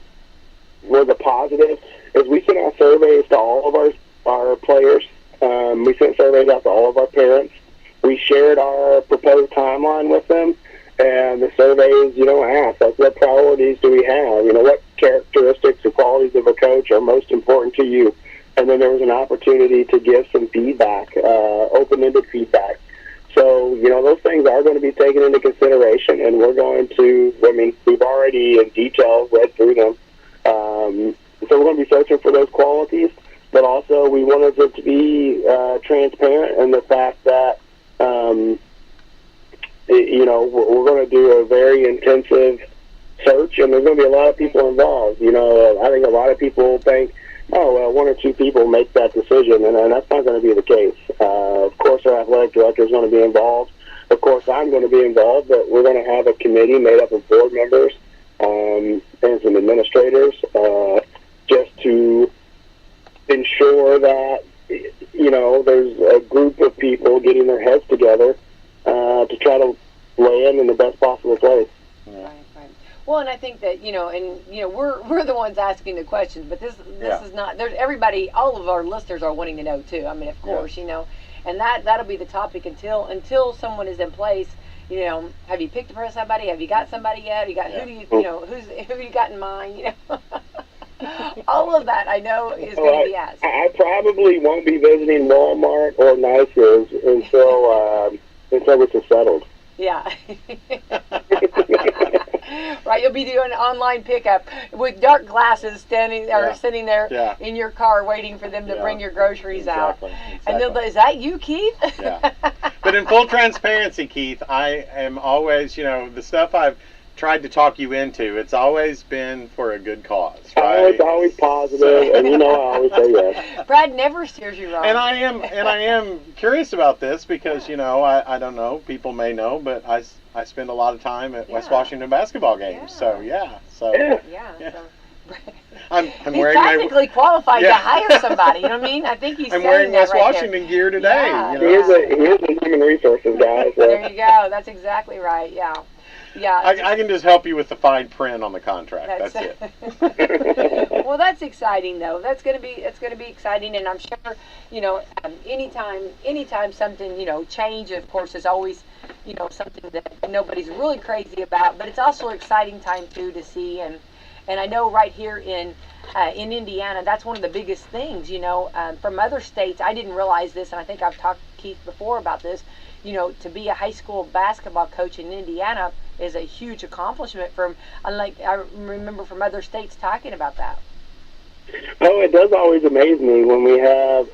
was a positive, is we sent out surveys to all of our players We sent surveys out to all of our parents. We shared our proposed timeline with them, and the surveys, asked, like, what priorities do we have? What characteristics or qualities of a coach are most important to you? And then there was an opportunity to give some feedback, open-ended feedback. So, those things are going to be taken into consideration, and we're going to, we've already in detail read through them. So we're going to be searching for those qualities, but also we wanted it to be transparent in the fact that, we're going to do a very intensive search, and there's going to be a lot of people involved. I think a lot of people think, oh, well, one or two people make that decision, and that's not going to be the case. Of course, our athletic director is going to be involved. Of course, I'm going to be involved, but we're going to have a committee made up of board members and some administrators just to ensure that, there's a group of people getting their heads together to try to land in the best possible place. Right. Well, and I think that we're the ones asking the questions, but this is not. There's everybody. All of our listeners are wanting to know too. I mean, of course, and that'll be the topic until someone is in place. Have you picked somebody? Have you got somebody yet? You got who you got in mind? All of that I know is going to be asked. I probably won't be visiting Walmart or Nance's until it's settled. Yeah. Right, you'll be doing online pickup with dark glasses sitting there in your car waiting for them to bring your groceries out. And they'll, is that you, Keith? Yeah. But in full transparency, Keith, I am always, the stuff I've tried to talk you into, it's always been for a good cause, right? It's always positive, and I always say yes. Brad never steers you wrong. And I am curious about this because, I don't know, people may know, but I spend a lot of time at West Washington basketball games. Yeah. So I'm he's wearing technically qualified to hire somebody. You know what I mean? I think he's. I'm wearing West right Washington gear today. Yeah. Here's the human resources guy. So. There you go. That's exactly right. Yeah. Yeah. I can just help you with the fine print on the contract. That's it. Well, that's exciting though. It's going to be exciting, and I'm sure anytime something change, of course, is always something that nobody's really crazy about, but it's also an exciting time too to see, and I know right here in Indiana, that's one of the biggest things. From other states, I didn't realize this, and I think I've talked to Keith before about this. To be a high school basketball coach in Indiana is a huge accomplishment. I remember from other states talking about that. Oh, it does always amaze me when we have.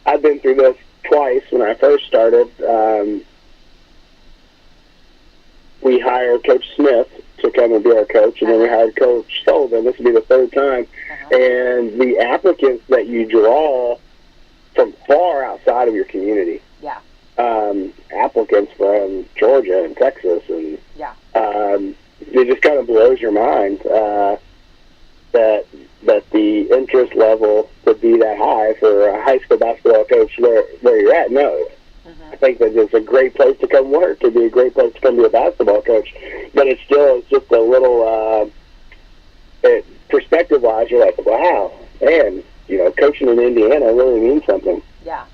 I've been through this twice. When I first started, we hired Coach Smith to come and be our coach, and then we hired Coach Sullivan. This will be the third time, and the applicants that you draw from far outside of your community. Yeah. Applicants from Georgia and Texas, and it just kind of blows your mind that the interest level would be that high for a high school basketball coach where you're at. No, I think that it's a great place to come work. It'd be a great place to come be a basketball coach, but it's just a little perspective-wise. You're like, wow, man, coaching in Indiana really means something. Yeah.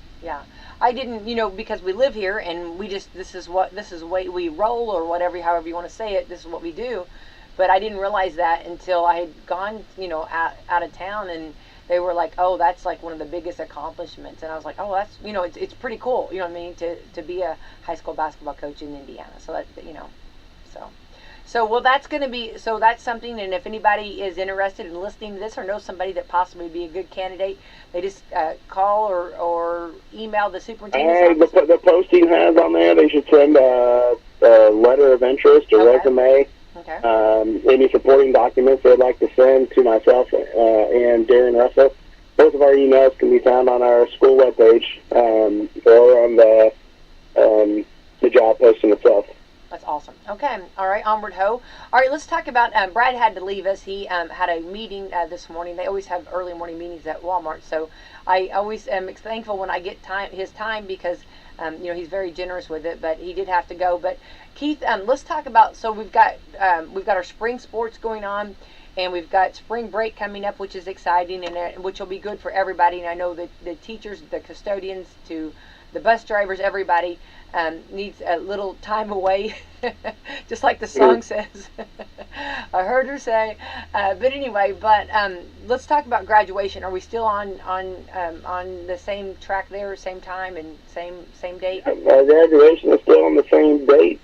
I didn't, because we live here and this is the way we roll or whatever, however you want to say it, this is what we do. But I didn't realize that until I had gone, out of town, and they were like, oh, that's like one of the biggest accomplishments. And I was like, oh, that's, it's pretty cool, you know what I mean, to be a high school basketball coach in Indiana. So that, So, well, that's something, and if anybody is interested in listening to this or knows somebody that possibly would be a good candidate, they just call or email the superintendent's office. The posting has on there, they should send a letter of interest, a resume, any supporting documents they'd like to send to myself and Darren Russell. Both of our emails can be found on our school webpage or on the job posting itself. That's awesome. Okay. All right. Onward ho. All right. Let's talk about. Brad had to leave us. He had a meeting this morning. They always have early morning meetings at Walmart. So I always am thankful when I get his time because he's very generous with it. But he did have to go. But Keith, let's talk about. So we've got our spring sports going on, and we've got spring break coming up, which is exciting, and which will be good for everybody. And I know that the teachers, the custodians, to the bus drivers, everybody needs a little time away, just like the song says. I heard her say. But anyway, let's talk about graduation. Are we still on the same track there, same time, and same date? Our graduation is still on the same date.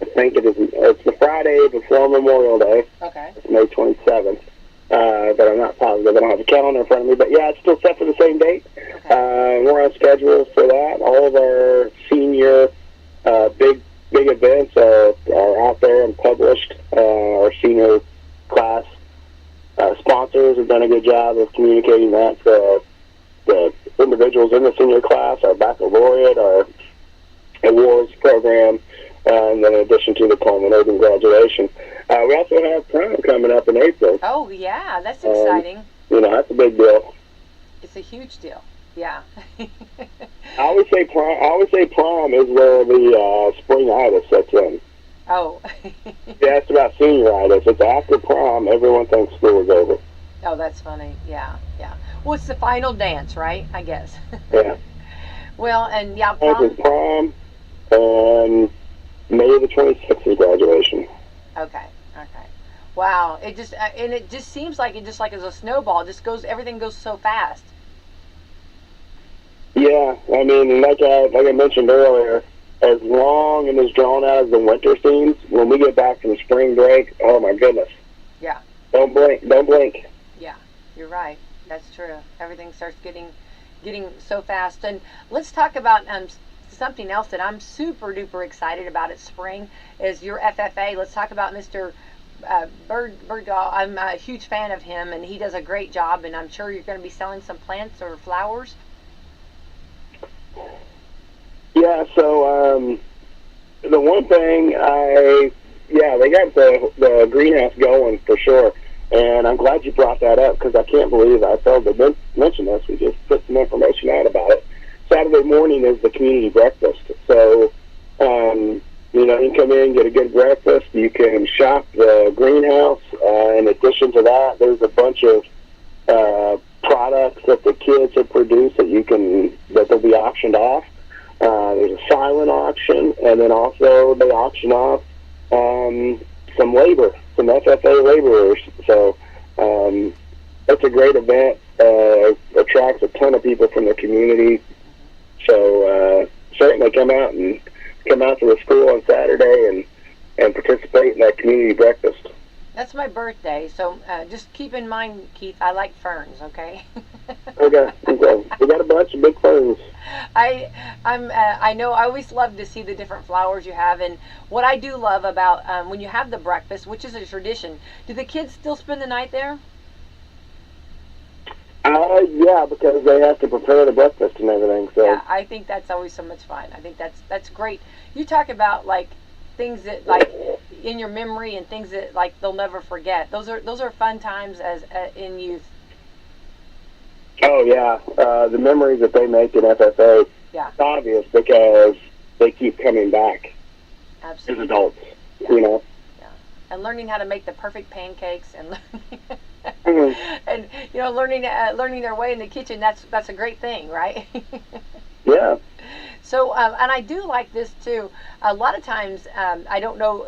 I think it's the Friday before Memorial Day. Okay. It's May 27th. But I'm not positive. I don't have a calendar in front of me. But yeah, it's still set for the same date. Okay. We're on schedule for that. All of our senior big events are out there and published. Our senior class sponsors have done a good job of communicating that to the individuals in the senior class, our baccalaureate, our awards program, and then in addition to the culminating graduation. We also have prom coming up in April. Oh, yeah, that's exciting. That's a big deal. It's a huge deal. Yeah. I always say prom is where the springitis sets in. Oh. Yeah, it's about senioritis. It's after prom, everyone thinks school is over. Oh, that's funny. Yeah. Well, it's the final dance, right? I guess. Yeah. Well, and yeah, prom and May the 26th is graduation. Okay. Wow. It just seems like it's a snowball. Everything goes so fast. Yeah, I mean, like I mentioned earlier, as long and as drawn out as the winter seems, when we get back from spring break, oh my goodness. Yeah. Don't blink. Yeah, you're right. That's true. Everything starts getting so fast. And let's talk about something else that I'm super duper excited about at spring is your FFA. Let's talk about Mr. Bergdahl. I'm a huge fan of him, and he does a great job, and I'm sure you're going to be selling some plants or flowers. Yeah, so the one thing they got the greenhouse going for sure, and I'm glad you brought that up because I can't believe I failed to mention this. We just put some information out about it. Saturday morning is the community breakfast, so you can come in, get a good breakfast. You can shop the greenhouse. In addition to that, there's a bunch of products that the kids have produced that they'll be auctioned off. There's a silent auction, and then also they auction off some labor, some FFA laborers. So it's a great event. Attracts a ton of people from the community. So certainly come out to the school on Saturday and participate in that community breakfast. That's my birthday, so just keep in mind, Keith, I like ferns, okay? Okay. We got a bunch of big ferns. I know I always love to see the different flowers you have, and what I do love about when you have the breakfast, which is a tradition, do the kids still spend the night there? Yeah, because they have to prepare the breakfast and everything. So yeah, I think that's always so much fun. I think that's great. You talk about like things that like in your memory and things that like they'll never forget. Those are fun times as in youth. Oh yeah, the memories that they make in FFA. Yeah. It's obvious because they keep coming back. Absolutely. As adults, Yeah. you know. Yeah. And learning how to make the perfect pancakes and Mm-hmm. and learning their way in the kitchen. That's a great thing, right? Yeah. So, and I do like this too. A lot of times, I don't know,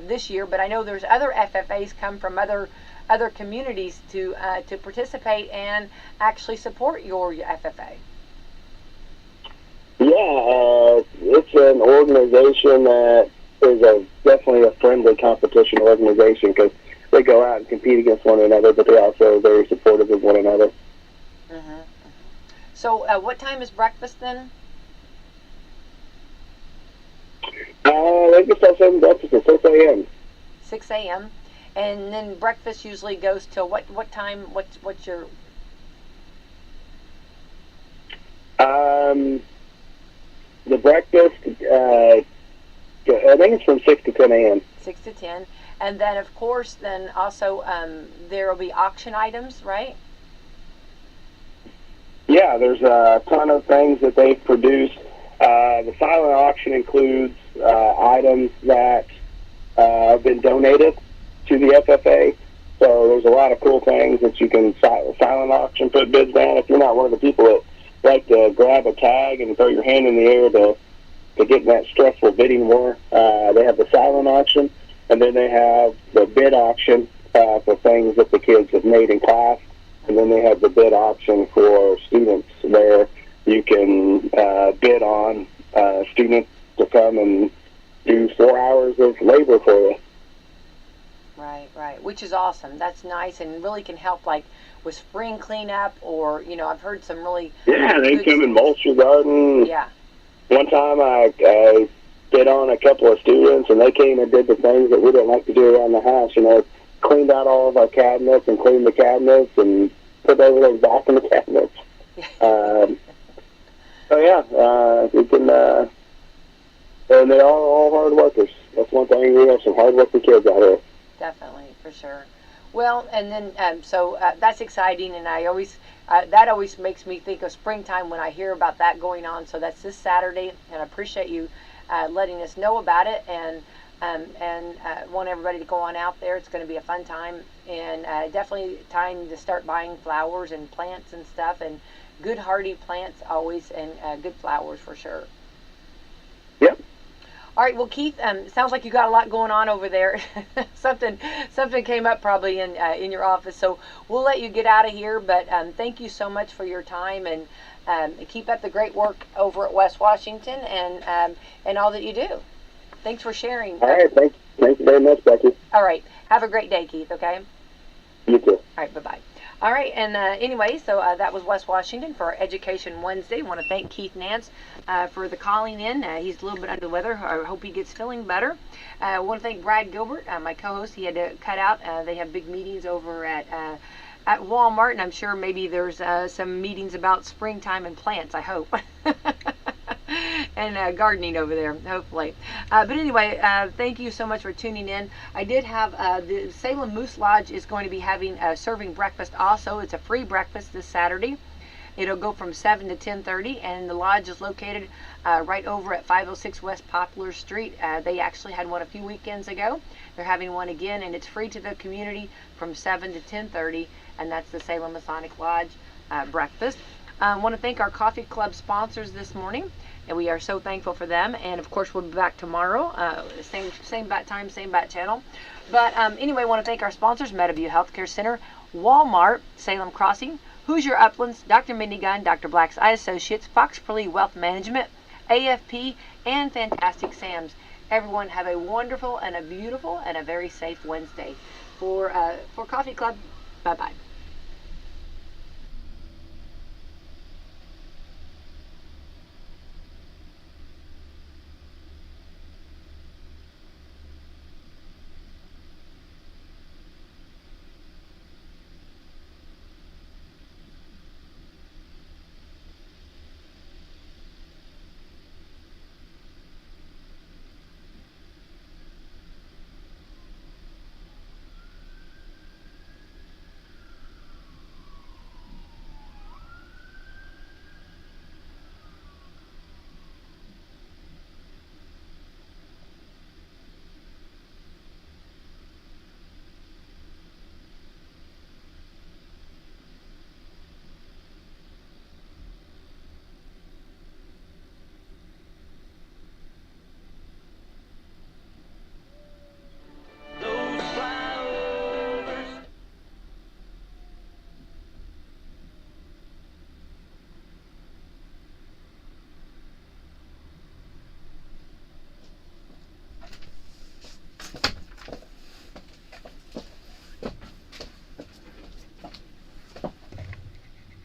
this year, but I know there's other FFAs come from other communities to participate and actually support your FFA. Yeah, it's an organization that is definitely a friendly competition organization because they go out and compete against one another, but they're also very supportive of one another. Mm-hmm. So, what time is breakfast then? They can start serving breakfast at 6 a.m. 6 a.m. And then breakfast usually goes till what time? What's your? The breakfast, I think it's from 6 to 10 a.m. 6 to 10. And then, of course, then also there will be auction items, right? Yeah, there's a ton of things that they've produced. The silent auction includes items that have been donated to the FFA. So there's a lot of cool things that you can silent auction, put bids down. If you're not one of the people that like to grab a tag and throw your hand in the air to get in that stressful bidding war, they have the silent auction, and then they have the bid auction for things that the kids have made in class, and then they have the bid auction for students where you can bid on students to come and do 4 hours of labor for you. Right, which is awesome. That's nice and really can help, like with spring cleanup, or I've heard some really they come and mulch your garden. Yeah. One time I bid on a couple of students, and they came and did the things that we didn't like to do around the house. Cleaned out all of our cabinets and cleaned the cabinets and put everything back in the cabinets. So yeah, we can. And they are all hard workers. That's one thing. We have some hard-working kids out here. Definitely, for sure. Well, and then so that's exciting, and I always that always makes me think of springtime when I hear about that going on. So that's this Saturday, and I appreciate you letting us know about it, and want everybody to go on out there. It's going to be a fun time, and definitely time to start buying flowers and plants and stuff, and good hardy plants always, and good flowers for sure. Yep. All right, well, Keith, sounds like you got a lot going on over there. something came up probably in your office, so we'll let you get out of here. But thank you so much for your time, and keep up the great work over at West Washington, and all that you do. Thanks for sharing. All right, thank you very much, Becky. All right, have a great day, Keith. Okay. You too. All right, bye-bye. All right, and anyway, so that was West Washington for our Education Wednesday. I want to thank Keith Nance for the calling in. He's a little bit under the weather. I hope he gets feeling better. I want to thank Brad Gilbert, my co-host. He had to cut out. They have big meetings over at Walmart, and I'm sure maybe there's some meetings about springtime and plants, I hope. And gardening over there, hopefully. But anyway, thank you so much for tuning in. I did have the Salem Moose Lodge is going to be having serving breakfast also. It's a free breakfast this Saturday. It'll go from 7 to 10:30, and the lodge is located right over at 506 West Poplar Street. They actually had one a few weekends ago. They're having one again, and it's free to the community from 7 to 10:30, and that's the Salem Masonic Lodge breakfast. I want to thank our coffee club sponsors this morning, and we are so thankful for them. And of course, we'll be back tomorrow, same bat time, same bat channel. But anyway, I want to thank our sponsors: Meadowview Healthcare Center, Walmart, Salem Crossing, Hoosier Uplands, Dr. Minigun, Dr. Black's Eye Associates, Fox Perley Wealth Management, AFP, and Fantastic Sam's. Everyone have a wonderful and a beautiful and a very safe Wednesday. For Coffee Club, bye-bye.